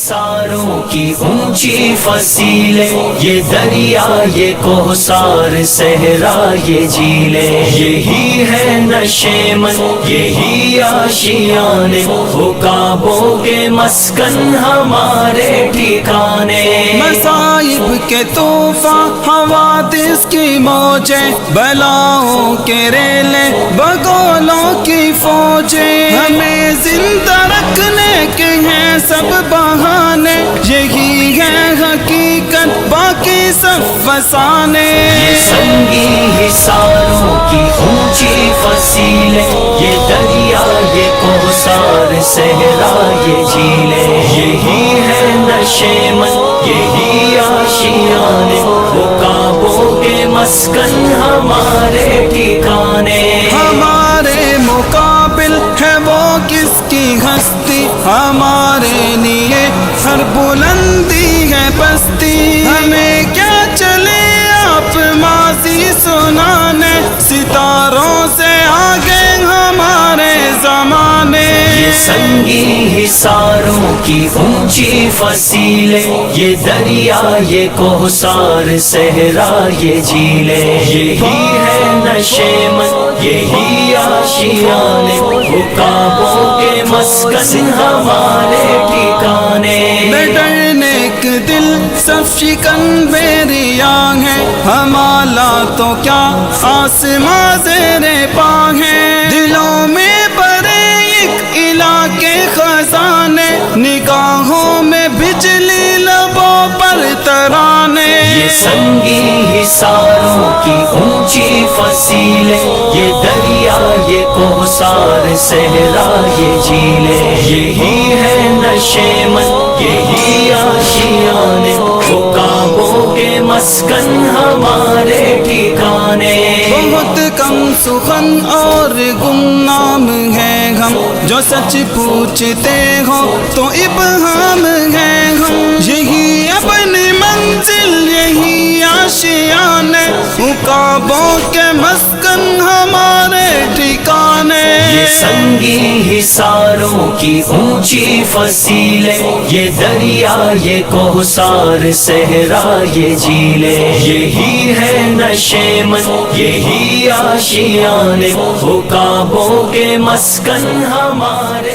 حصاروں کی اونچی فصیلیں، یہ دریا یہ کوثر صحرا یہ جھیلیں، یہی ہے نشیمن یہی آشیانے، عقابوں کے مسکن ہمارے ٹھکانے۔ مصائب کے طوفان حوادث کی موجیں، بلاؤں کے ریلیں بگولوں کی فوجیں، ہمیں زندہ رکھنے کے ہیں سب بہانے، یہی ہے حقیقت باقی سب فسانے۔ یہ سنگی حصاروں کی اونچی فصیلیں، یہ دریا یہ کوثر صحرا یہ جھیلیں، یہی ہے نشیمن یہی آشیانے، عقابوں کے مسکن ہمارے ٹھکانے۔ ہمارے مقابل ہے وہ کس کی ہستی، ہمارے لیے ہر بلندی ہے پستی، ہمیں کیا چلے آپ ماضی سنانے، ستاروں سے آگے ہمارے زمانے۔ یہ سنگی حصاروں کی اونچی فصیلیں، یہ دریا یہ کوثر صحرا یہ جھیلیں، یہی ہے نشیمن یہی آشیانے، عقابوں کے مسکن ہمارے ٹھکانے۔ بے ڈرنیک دل سب شکن بیریاں ہیں، ہمارا تو کیا آسماں زیر پا ہے، دلوں میں بڑے ایک الہ کے خزانے، نگاہوں میں بجلی لبوں پر ترانے۔ یہ سنگی حصاروں کی اونچی فصیلیں، یہ دریا یہ کوثر صحرا یہ جھیلیں، یہی ہے نشیمن یہی آشیانے، عقابوں کے مسکن ہمارے ٹھکانے۔ بہت کم سخن اور گمنام ہیں ہم، جو سچ پوچھتے ہو تو ابہام ہیں ہم، یہی اپنی منزل یہی آشیانے، عقابوں کے مسکن ہمارے ٹھکانے۔ یہ سنگی حصاروں کی اونچی فصیلیں، یہ دریا یہ کوثر صحرا یہ جھیلیں، یہی ہے نشیمن یہی آشیانے، عقابوں کے مسکن ہمارے